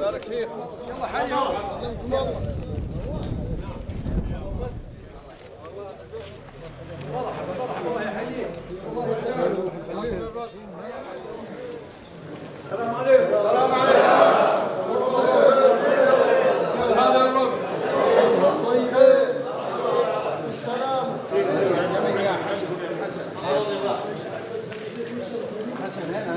بارك فيك. يلا حيوا. سلمكم الله. مرحبا الله يحييك. الله يسلمك. السلام عليكم. السلام عليكم. هذا الرب. طيب. السلام. حسن هنا.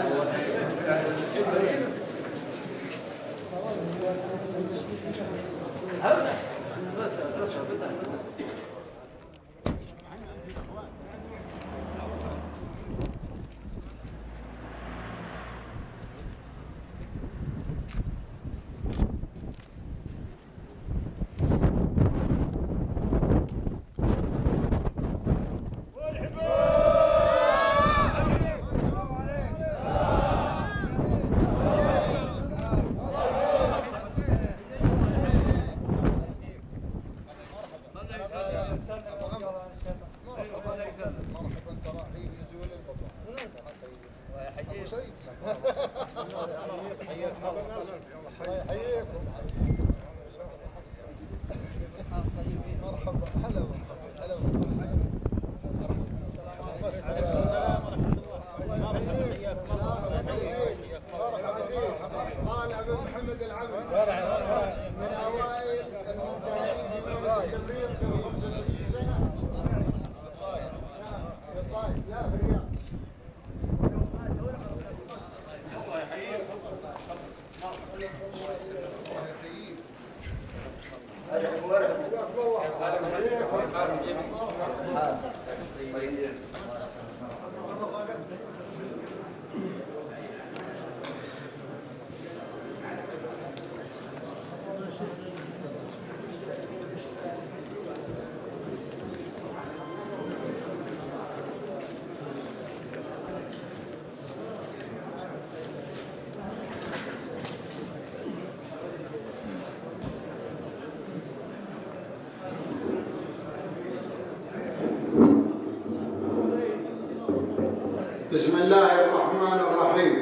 بسم الله الرحمن الرحيم.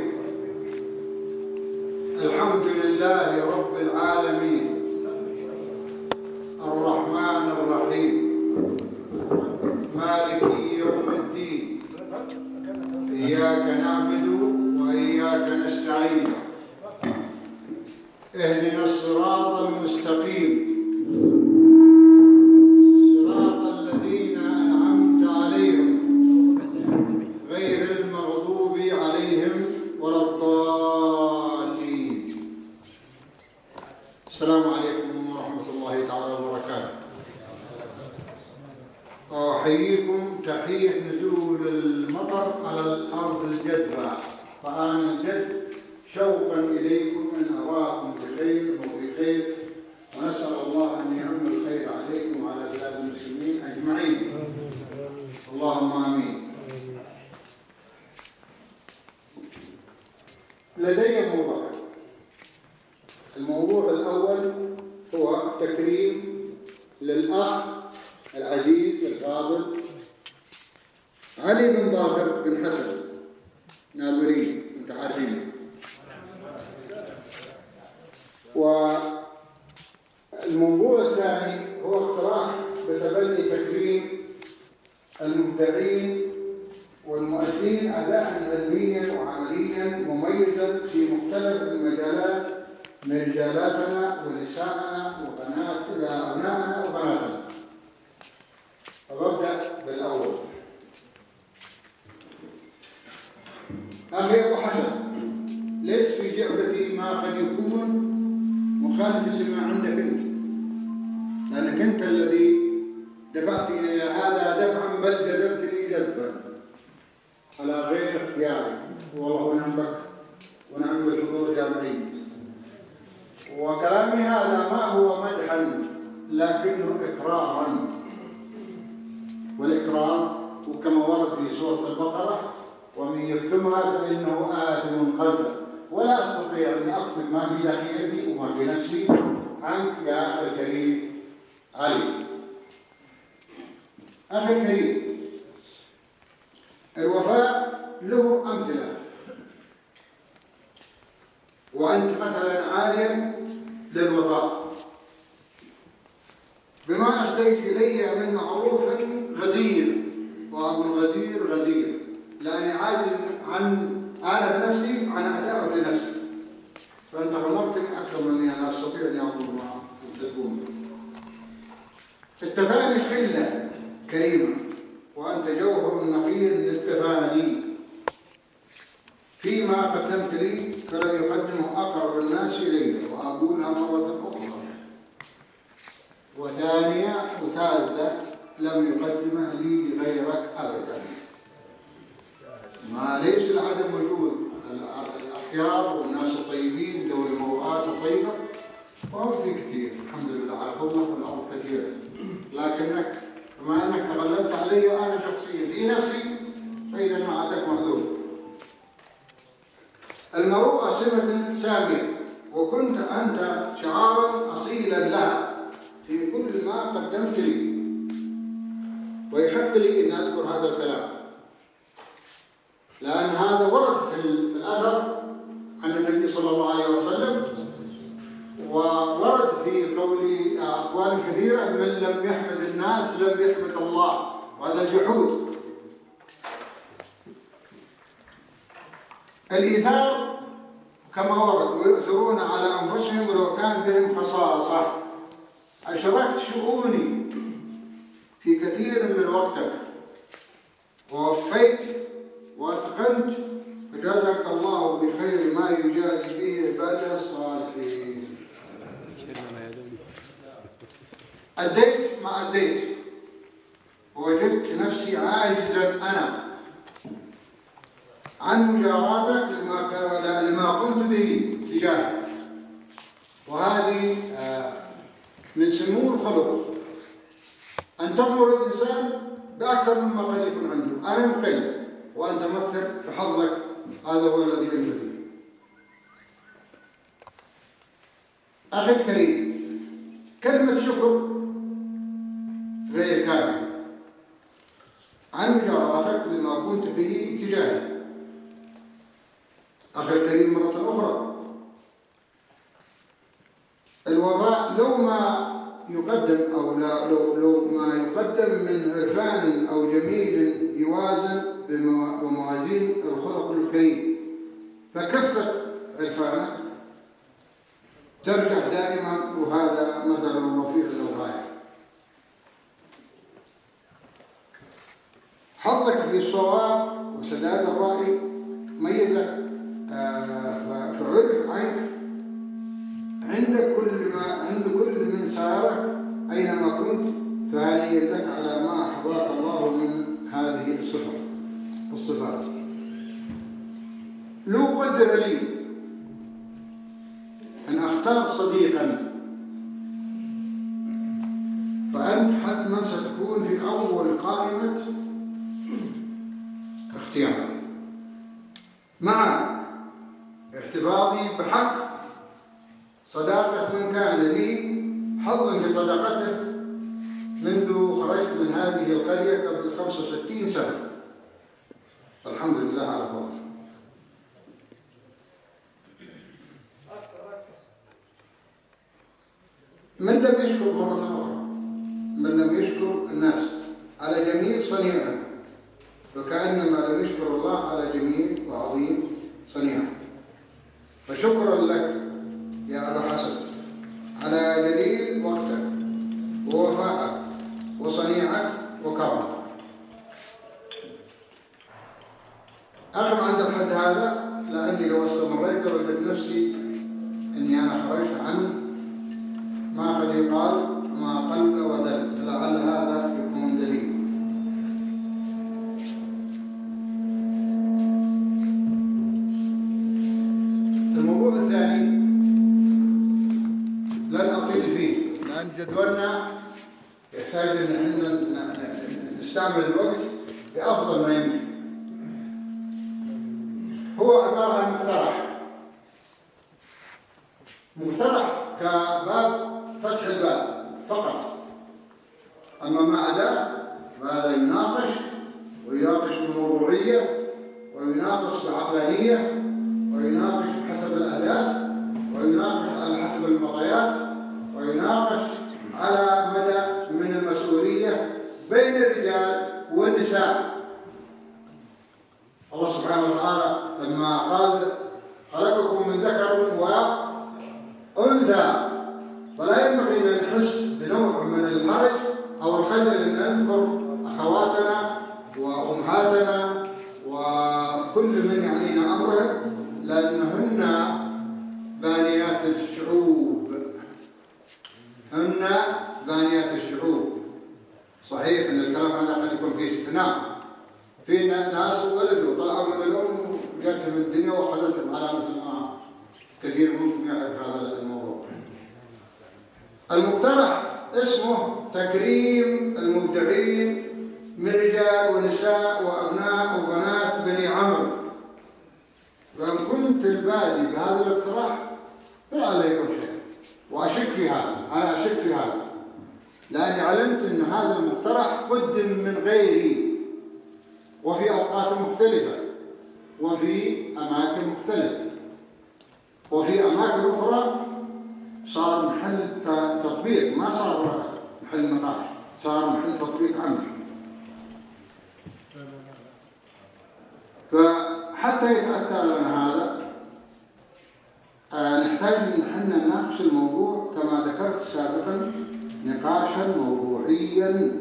الحمد لله رب العالمين الرحمن الرحيم مالك يوم الدين إياك نعبد وإياك نستعين اهدنا الصراط المستقيم السلام عليكم ورحمة الله تعالى وبركاته. أحييكم تحية نزول المطر على الأرض الجدبة، فآن الجد شوقا إليكم أن أراكم بخير وفي خير، ونسأل الله أن يهم الخير عليكم وعلى بلاد المسلمين أجمعين. اللهم آمين. لدي موضوع. الموضوع الأول هو تكريم للأخ العزيز الفاضل علي بن ظافر بن حسن نابلسي، أنت عارفين. والموضوع الثاني هو اقتراح بتبني تكريم المبدعين والمؤدين أداء علميا وعمليا مميزا في مختلف المجالات من رجالاتنا ونسائنا وأبنائنا وبناتنا. فببدأ بالأول. أخي أبو حسن، ليس في جعبتي ما قد يكون مخالف لما عندك أنت، لأنك أنت الذي دفعتني إلى هذا دفعا، بل جذبتني جذبا على غير اختياري. والله ونعمك ونعم بالحضور جامعي. وكلامي هذا ما هو مدحا لكنه إكرارا، والإكرار كما ورد في سورة البقرة: ومن يكتمها فإنه آثم قلبه. ولا أستطيع أن أخفي ما في داخلتي وما في نفسي عنك يا أخي الكريم علي. أخي الكريم، الوفاء له أمثلة، وأنت مثلا عاليا للوفاء بما أسديت إلي من معروف غزير، وأقول غزير غزير لأني عاجز عن أنا بنفسي عن أدائه لنفسي، فأنت غمرتني أكثر مني أنا أستطيع أن أقول ما تقول. التفاني خلة كريمة، وأنت جوهر نقي للتفاني. فيما قدمت لي فلم يقدمه أقرب الناس إلي، وأقولها مرة أخرى وثانية وثالثة، لم يقدمه لي غيرك أبدا. ما ليس العدم وجود الأخيار والناس الطيبين ذوي المروءات الطيبة، وهم في كثير الحمد لله على قوة في الأرض كثيرة، لكنك بما أنك تغلبت علي أنا شخصيا في نفسي فإذا ما عندك معذور. المروءة سمة سامية، وكنت أنت شعارا أصيلا لها في كل ما قدمت لي، ويحق لي أن أذكر هذا الكلام لأن هذا ورد في الأثر عن النبي صلى الله عليه وسلم، وورد في قول أقوال كثيرة: من لم يحمد الناس لم يحمد الله، وهذا الجحود. الإيثار كما ورد: ويؤثرون على أنفسهم ولو كان بهم خصاصة. أشركت شؤوني في كثير من وقتك ووفيت وأتقنت، فجازك الله بخير ما يجازي به عباده الصالحين. أديت ما أديت، ووجدت نفسي عاجزا أنا عن مجاراتك لما قمت به تجاهك، وهذه من سمو الخلق أن تغمر الإنسان بأكثر مما قد يكون عنده. أنا مقل وأنت مكثر، في حظك هذا هو الذي أنت فيه. أخي الكريم، كلمة شكر غير كافية عن مجاراتك لما قمت به تجاهي. أخي الكريم، مرة أخرى، الوفاء لو ما يقدم أو لو ما يقدم من عرفان أو جميل يوازن بموازين الخلق الكريم، فكفة عرفانك ترجح دائما، وهذا مثل الرفيع للغاية. حظك في الصواب وسداد الرأي ميزك، فعرف عنك عند كل من سارك أينما كنت، فهنيئا لك على ما أحضاك الله من هذه الصفات. لو قدر لي أن أختار صديقا فأنت حتما ستكون في أول قائمة اختياري، مع احتفاظي بحق صداقة من كان لي حظ في صداقته منذ خرجت من هذه القرية قبل 65 سنة، الحمد لله على فضله. من لم يشكر مرة أخرى، من لم يشكر الناس على جميل صنيعه، فكأنما لم يشكر الله على جميل وعظيم صنيعه. فشكرا لك يا أبا حسن على جليل وقتك ووفائك وصنيعك وكرمك. أخف عند الحد هذا، لأني لو استمريت لوجدت نفسي أني أنا خرجت عن ما قد يقال ما قل ودل، لعل هذا يكون دليل. الموضوع الثاني لن أطيل فيه، لأن جدولنا يحتاج أن احنا نستعمل الوقت بأفضل ما يمكن. هو عبارة عن مقترح مقترح كباب فتح الباب فقط، أما ما عداه فهذا يناقش، ويناقش بموضوعية، ويناقش بعقلانية، ويناقش بحسب الأهداف، ويناقش على حسب المعطيات، ويناقش على مدى من المسؤولية بين الرجال والنساء. الله سبحانه وتعالى لما قال خلقكم من ذكر وأنثى، فلا ينبغي أن نحس بنوع من الحرج أو الخجل أن نذكر أخواتنا وأمهاتنا وكل من يعنينا أمرهم، لأنهن بانيات الشعوب، هن بانيات الشعوب. صحيح أن الكلام هذا قد يكون فيه استثناء، في ناس ولدوا طلعوا من الأم وجاتهم الدنيا وأخذتهم على مثل ما كثير منكم يعرف هذا الموضوع. المقترح اسمه تكريم المبدعين من رجال ونساء وأبناء وبنات بني عمرو. وإن كنت البادي بهذا الاقتراح فلا يكون شيء، وأشك في هذا، أنا أشك في هذا، لأني علمت أن هذا المقترح قدم من غيري وفي أوقات مختلفة وفي أماكن مختلفة، وفي أماكن أخرى صار محل تطبيق، ما صار محل نقاش، صار محل تطبيق عملي. فحتى يتأتى لنا هذا نحتاج أن احنا نناقش الموضوع كما ذكرت سابقا نقاشا موضوعيا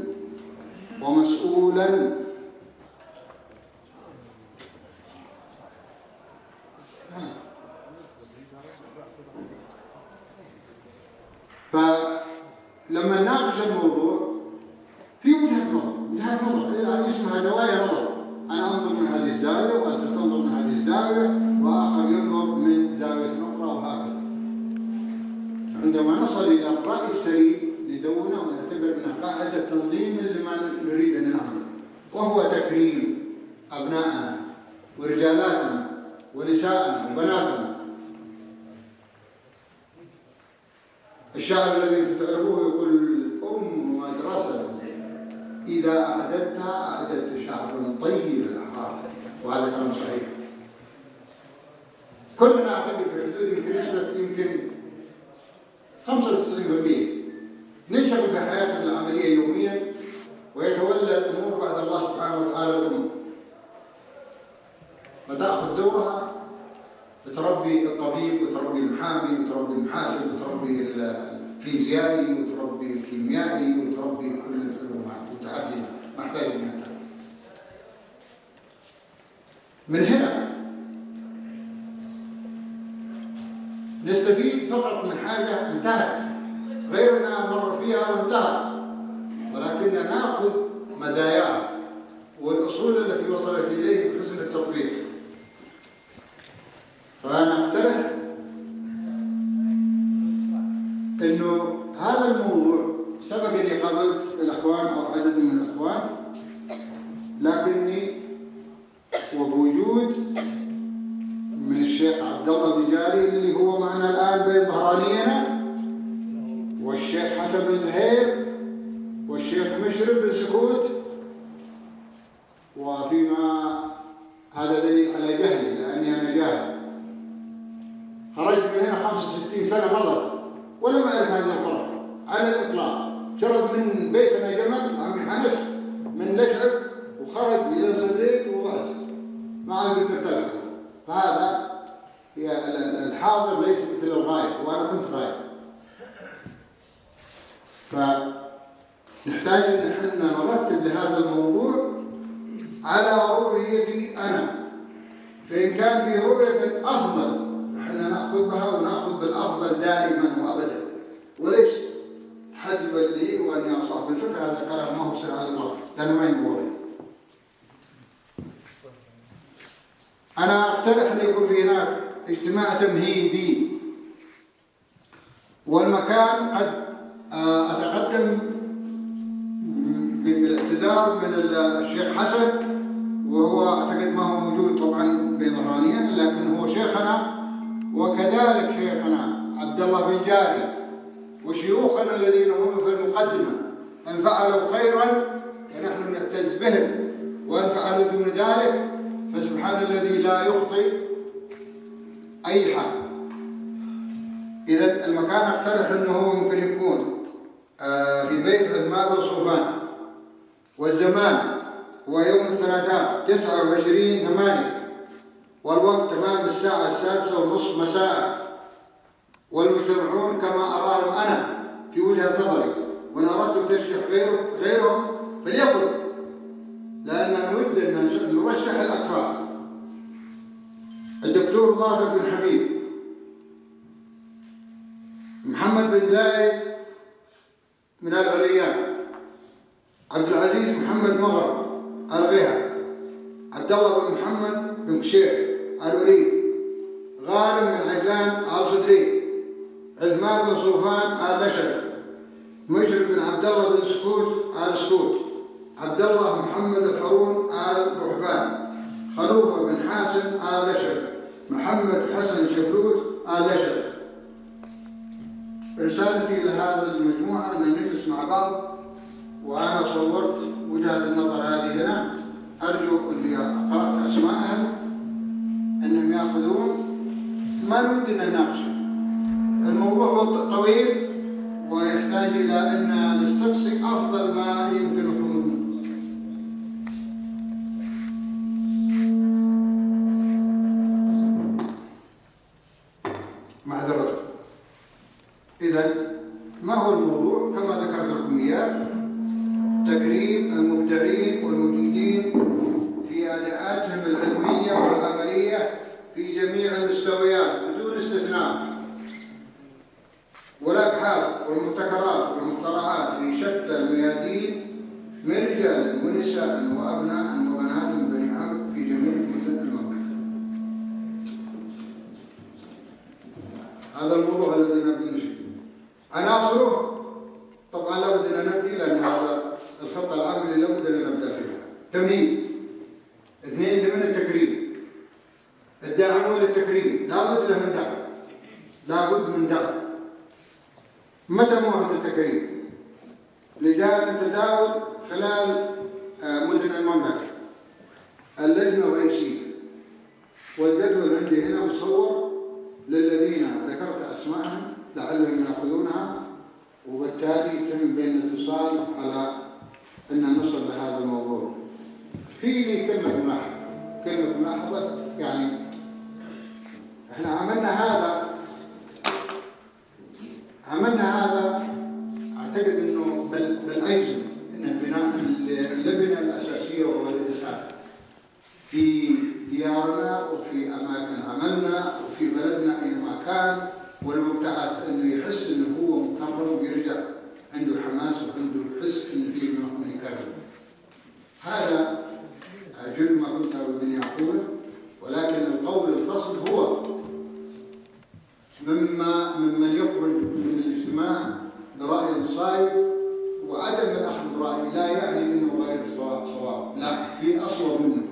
ومسؤولا. فلما نناقش الموضوع في وجهة نظر، هذه اسمها زوايا نظر، أنا أنظر من هذه الزاوية وأنت تنظر من هذه الزاوية وآخر ينظر من زاوية أخرى وهكذا. عندما نصل إلى الرأي السليم ندونه ونعتبر أنها قاعدة تنظيم لما نريد أن نعمل، وهو تكريم أبنائنا ورجالاتنا ونسائنا وبناتنا. الشاعر الذي انت تعرفوه يقول الأم مدرسة إذا أعددتها أعددت شعبا طيب الأحرار، وهذا كلام صحيح. كلنا أعتقد في حدود يمكن نسبة يمكن 95% ننشغل في حياتنا العملية يوميا، ويتولى الأمور بعد الله سبحانه وتعالى الأم، فتأخذ دورها، تربي الطبيب وتربي المحامي وتربي المحاسب وتربي الفيزيائي وتربي الكيميائي وتربي كل العلومات وتعلم محتاج منها. من هنا نستفيد فقط من حاجة انتهت، غيرنا مر فيها وانتهت، ولكننا نأخذ مزاياها والأصول التي وصلت إليه بحسن التطبيق. فأنا أقترح إنه هذا الموضوع سبق إني قابلت الأخوان أو عدد من الأخوان، لكني وبوجود من الشيخ عبد الله بن جاري اللي هو معنا الآن بين ظهرانينا، والشيخ حسن بن زهير، والشيخ مشرف بن سكوت، وفيما هذا دليل على جهلي لأني أنا جاهل. خرجت من هنا 65 سنة مضت ولم أعرف هذه القرى على الإطلاق. شرد من بيتنا جمل عمي حنف من لشعب وخرج إلى سدريت وضعت ما عاد قدرت ألعب. فهذا هي الحاضر ليس مثل الغايب، وأنا كنت غايب. فنحتاج أن احنا نرتب لهذا الموضوع على رؤيتي أنا، فإن كان في رؤية أفضل احنا نأخذ بها ونأخذ بالأفضل دائما وأبدا، وليس حجبا لي وأني أصاحب الفكرة. هذا الكلام ما هو سهل على الإطلاق لأنه ما ينبغي. أنا أقترح أن يكون في هناك اجتماع تمهيدي، والمكان قد أتقدم بالاعتذار من الشيخ حسن، وهو أعتقد ما هو موجود طبعا بين ظهرانيين، لكن هو شيخنا، وكذلك شيخنا عبد الله بن جاري وشيوخنا الذين هم في المقدمة إن فعلوا خيرا فنحن نعتز بهم، وإن فعلوا دون ذلك فسبحان الذي لا يخطئ أي حال. إذا المكان اقترح أنه ممكن يكون في بيت عثمان بن صوفان، والزمان هو يوم الثلاثاء 29/8، والوقت تمام الساعة 6:30 مساء، والمجتمعون كما أراهم أنا في وجهة نظري، وإن أردت ترشيح غيرهم فليكن، لأننا نود أن نرشح الأكفاء: الدكتور ظافر بن حبيب، محمد بن زايد من العليان، عبد العزيز محمد مغرب الغيها، عبد الله بن محمد بن كشير الوليد، غانم بن عجلان الصدري، عثمان بن صوفان اللشعر، مشرف بن عبد الله بن سكوت السكوت، عبد الله محمد الحرون البحبان، خلوفة بن حاسن اللشعر، محمد حسن شبلوت اللشعر. رسالتي لهذه المجموعة أن نجلس مع بعض، وأنا صورت وجهة النظر هذه هنا، أرجو اللي قرأت أسماءهم أنهم يأخذون، ما نود أن نناقشه. الموضوع طويل ويحتاج إلى أن نستقصي أفضل ما يمكن حضوره. معذرة. إذا ما هو الموضوع؟ كما ذكرت لكم إياه: تكريم المبدعين والمجيدين في أداءاتهم العلمية والعملية في جميع المستويات بدون استثناء، والأبحاث والمبتكرات والمخترعات في شتى الميادين من رجال ونساء وأبناء وبنات بني عم في جميع مدن المملكة. هذا الموضوع الذي نبي نشير عناصره. طبعا لابد أن نبدأ، لأن هذا الخطة العامة اللي لابد أن نبدأ فيها. تمهيد. 2 من التكريم. الداعمون للتكريم لابد له من دعم، لابد من دعم. متى موعد التكريم؟ لجان التداول خلال مدن المملكة. اللجنة الرئيسية، والجدول عندي هنا مصور للذين ذكرت أسماءهم لعلهم يأخذونها، وبالتالي يتم بين الاتصال على أن نصل لهذا الموضوع. في لي كلمة ملاحظة، يعني احنا عملنا هذا اعتقد انه بالايزن، ان بناء اللبنه الاساسيه وهو الانسان في ديارنا وفي اماكن عملنا وفي بلدنا اينما كان، والمبتعث انه يحس انه هو مكرم ويرجع عنده حماس وعنده حس انه فيه من يكرم. هذا اجل ما كنت اريد ان اقوله، ولكن القول الفصل هو ممن يخرج من الاجتماع برأي صائب، وعدم الأخذ برأي لا يعني أنه غير صواب، لا، في أصوب منه،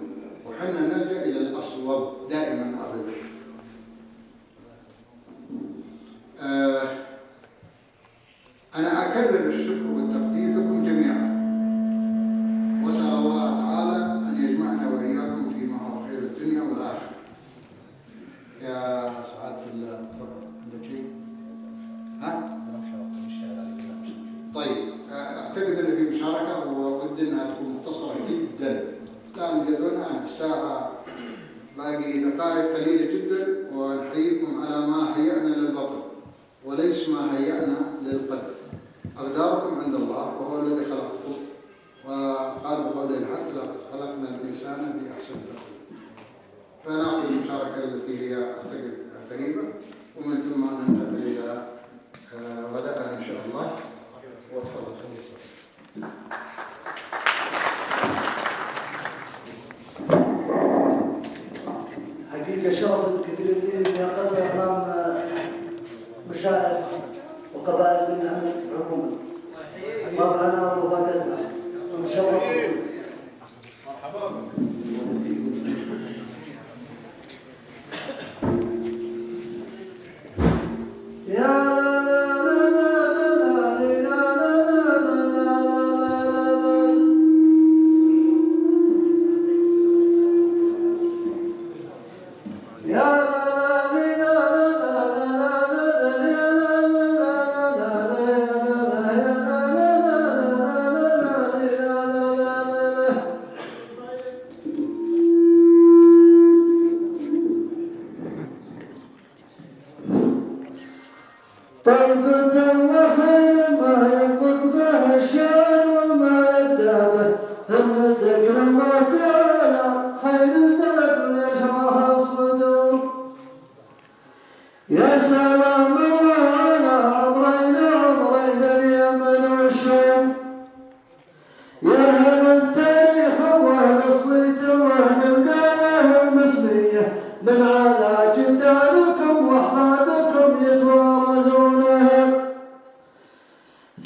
وحنا نلجأ إلى الأصوب دائما وأبدا. أنا أكرر الشكر والتقدير لكم جميعا، وأسأل الله تعالى أن يجمعنا وإياكم فيما هو خير الدنيا والآخرة. يا سعادة الله، تفضل. عندك شيء؟ ها؟ طيب، أعتقد أن في مشاركة، وودي أنها تكون مختصرة جدا. الآن جدولنا عن الساعة باقي دقائق قليلة جدا، ونحييكم على ما هيأنا للبطل وليس ما هيأنا للقدر. أقداركم عند الله وهو الذي خلقكم، وقال بقوله الحق: لقد خلقنا الإنسان في أحسن تقويم. فنأخذ المشاركة التي هي أعتقد قريبة، ومن ثم ننتقل إلى غداء إن شاء الله. وتفضل. حقيقة شرف كثير جدا أن أقف أمام مشاعر وقبائل بني عمرو الحكومة. طبعنا وغادتنا ونشرف. مرحبا. يا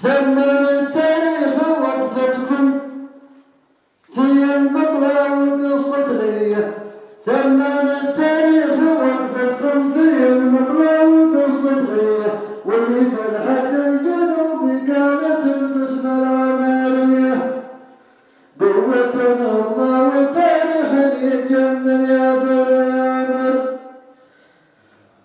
ثمن التاريخ وقفتكم في المطلع وقصة ليا، ثمن التاريخ وقفتكم في المطلع وقصة ليا، واللي في الحد الجنوبي كانت البسمة العمارية، قوة عظمى وتاريخ يجمل يا بني عمر.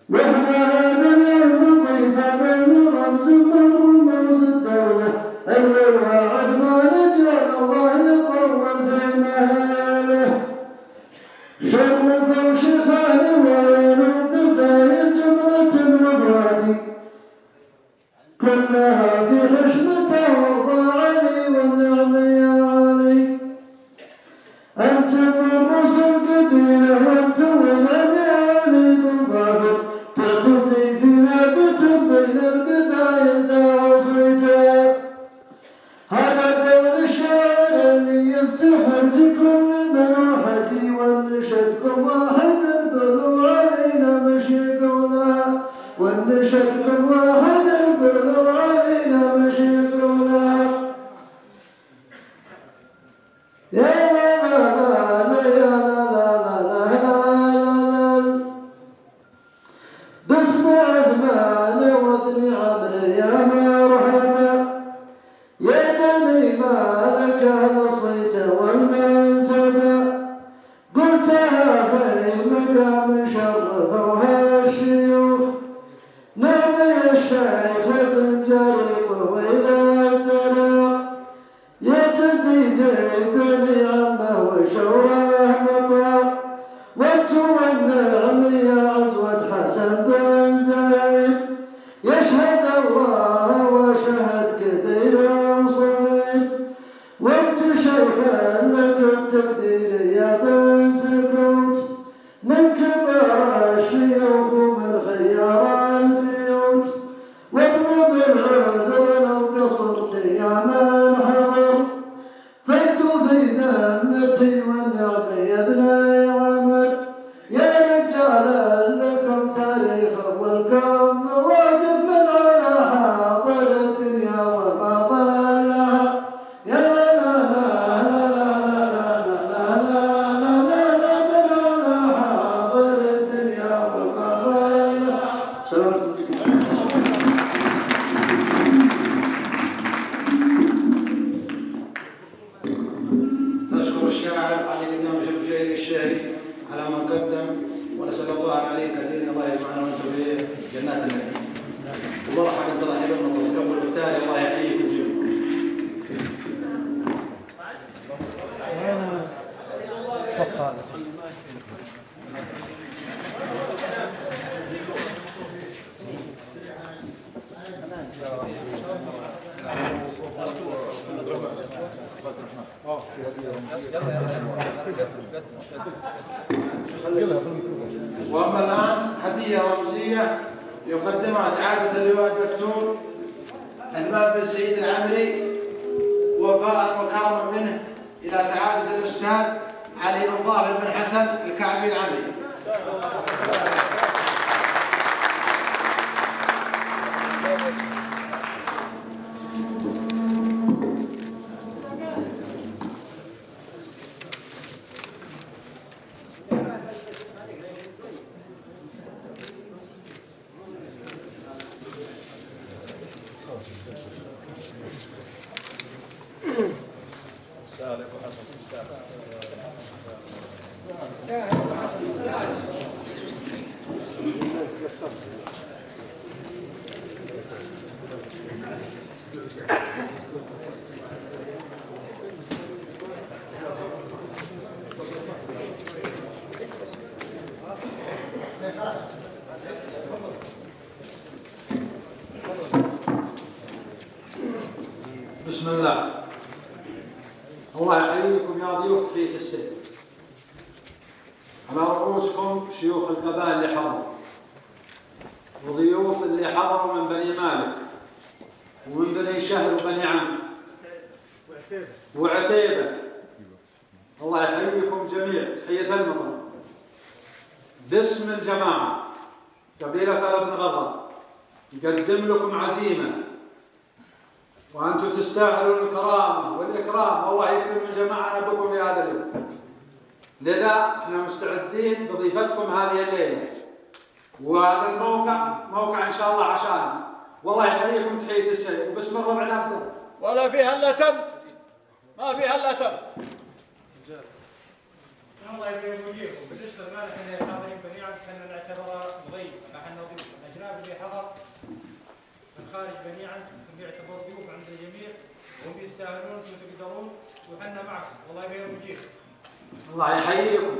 واحنا هذا اليوم نضيف هذا الرمز من رموز الدولة، الواعد ما نجعل الله يطول في مهاله، شرف وشفان وعين قبائل جملة وبرادي، كلها في حشمته وارضى علي والنعم يا علي. أنتم الرسل قبيلة وأنتم العم يا علي بن ظافر، تعتزي في لعبة بين القبائل ذا وصيتها. هذا قول الشاعر اللي يفتخر في كل من حجري، ونشدكم واحد قولوا علينا مشي قولها، ونشدكم واحد قولوا علينا مشي قولها. يا لا لا لا لا يا لا لا لا لا لا لا، باسم عثمان وابن عمرو يا مرحبا، يا بني مالك الصيت والمنسبة، قلتها في مقام شرفوها الشيوخ، نعم يا الشيخ ابن جري طويل الذراع، يعتزي في بني عمه وشوره مطاع، وانتم والنعم يا عزوة حسن بن زايد، يشهد الله وشهد كبير وصغير، وانت شيخ لك التبديل يا بن سكوت، من كبار الشيوخ ومن خيار البيوت، وابن بالعذر لو قصرت يا من حضر، فانتم في ذمتي والنعم يا ابني عمر، يا رجال لكم تاريخ ولكم مواقف من على حاضر الدنيا وما ضلها، يا لا لا لا لا لا لا لا لا لا لا من على حاضر الدنيا وما ضلها. سلام. نشكر الشاعر علي بن مشبشيري الشهري على ما قدم، ونسأل الله العلي القدير ان الله يجمعنا وانتم في جنات النعيم. ومرحبا ترحيبا من الاول والتالي، الله يحييكم جميعا. واما الان هديه رمزيه يقدمها سعاده اللواء الدكتور عثمان بن سعيد العمري، وفاء وكرما منه الى سعاده الاستاذ علي بن ظافر بن حسن الكعبي العمري. بسم الله. الله يحييكم يا ضيوف تحية السيد. على رؤوسكم شيوخ القبائل اللي حضروا، وضيوف اللي حضروا من بني مالك ومن بني شهر وبني عم وعتيبة. الله يحييكم جميع تحية المطر. باسم الجماعة قبيلة بن غرة نقدم لكم عزيمة وأنتم تستاهلون الكرامة والإكرام، والله يكرم من جمعنا بكم في هذا اليوم. لذا احنا مستعدين بضيفتكم هذه الليلة، وهذا الموقع موقع إن شاء الله عشانه. والله يحييكم تحية السيف وباسم الربع الأفضل. ولا فيها إلا تم، ما فيها إلا تم. الله يبارك فيكم. بالنسبه لنا احنا حاضرين جميعا احنا نعتبره ضيف، فاحنا ضيوف، الاجنبي اللي حضر من خارج جميعا بيعتبر ضيوف عند الجميع، وهم يستاهلون وتقدرون، وحنا معكم. الله يبارك فيكم. الله يحييكم،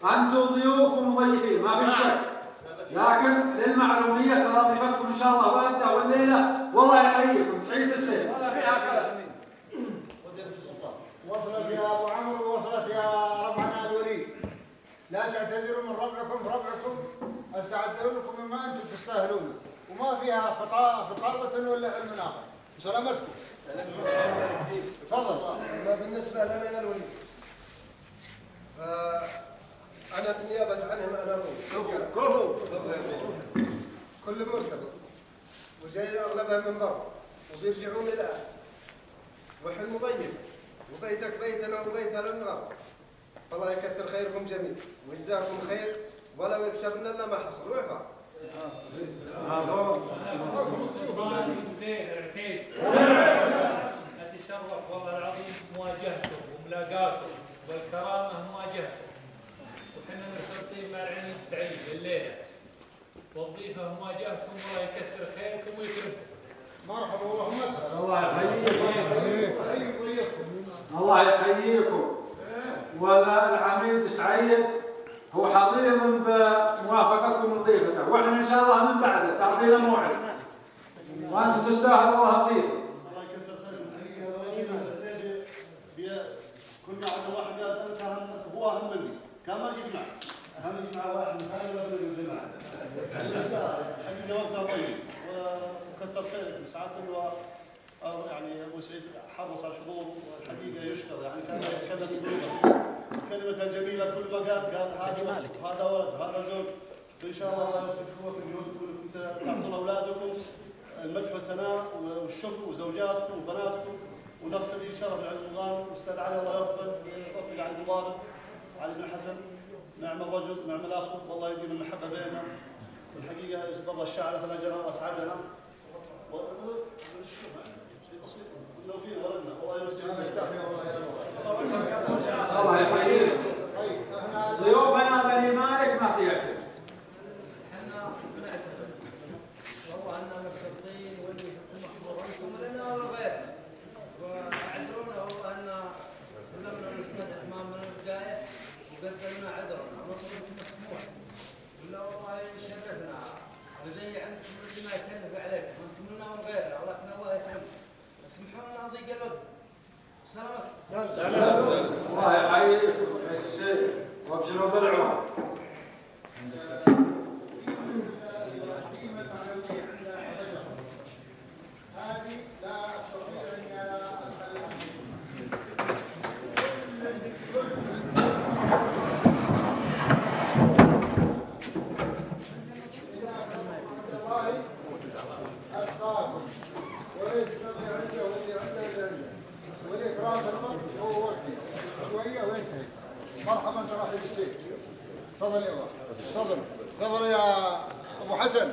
أنتم ضيوف ومضيفين ما في شك، لكن للمعلومية ترى ضيفتكم إن شاء الله وأبدأ والليلة. والله يحييكم تحية السيف. ولا فيها كلام. وصلت يا ابو عمرو، وصلت يا ربعنا الوليد. لا تعتذروا من ربعكم استعدوا لكم مما انتم تستاهلون، وما فيها فطاقة ولا علم ناقه. سلامتكم. تفضل. بالنسبه لنا يا الوليد، انا بالنيابه عنهم انا كل مرتبط وجاي اغلبها من برا وبيرجعون الان، وحن مضيف وبيتك بيتنا وبيتنا للغرب. الله يكثر خيركم جميعا ويجزاكم خير، ولو يكتبنا لنا ما حصل وعفا. نتشرف والله العظيم بمواجهتكم وملاقاتكم والكرامه مواجهتكم، وحنا مرتبطين مع العميد سعيد الليله، والضيفه مواجهتكم. الله يكثر خيركم ويكرمكم. مرحبا، اللهم اسال. الله يحييكم. الله يحييكم. والعميد سعيد هو حظيظ بموافقتكم لضيفته، واحنا ان شاء الله من بعده تعطينا موعد، وانتم تستاهلوا الله الضيفه. الله يكثر خيركم. كنا على واحد هو اهم مني، كان ما يجمع اهم يجمع واحد مثال ولا يجمع. حقيقه وقتها طيب وكثر خيركم ساعات يعني ابو سعيد حرص على الحضور، والحقيقه يشكر، يعني كان يتكلم بلغه كلمه جميله، كل ما قال هذا ولد وهذا زوج. فان شاء الله يوفقكم في جهودكم انكم تعطون اولادكم المدح والثناء والشكر، وزوجاتكم وبناتكم، ونقتدي شرف العلم النظام. واستاذ علي الله يوفق علي المضارب، علي بن حسن، نعم الرجل نعم الاخ، والله يديم المحبه بيننا. والحقيقه استضاف الشاعر ثلاجنا واسعدنا. شيء بسيط لو في ولدنا الله يمسيه الله يحييكم. ضيوفنا بني مالك ما في اكل. احنا بنعتذر والله اننا مرتبطين واللي محظور انتم لنا ولا غيرنا، واعذرونا والله ان لم نسند امام من البدايه وقدمنا عذرنا ونطلب المسموح، ولا والله يشرفنا وزي عندكم اللي ما يكلف عليكم انتم لنا ولا غيرنا، ولكن الله يكرمكم. اسمحوا لنا ضيق الوقت. سلامات. الله يحييكم يا الشيخ وابشروا بالعمر. هذه لا استطيع ان اسال عنها. أسقاكم وليس اللي عنده واللي عنده اللي عنده، والإكرام في المرء هو وكيل شوية وانتهي. مرحبا ترحب بالسيف. تفضل يا أبو. تفضل يا أبو حسن.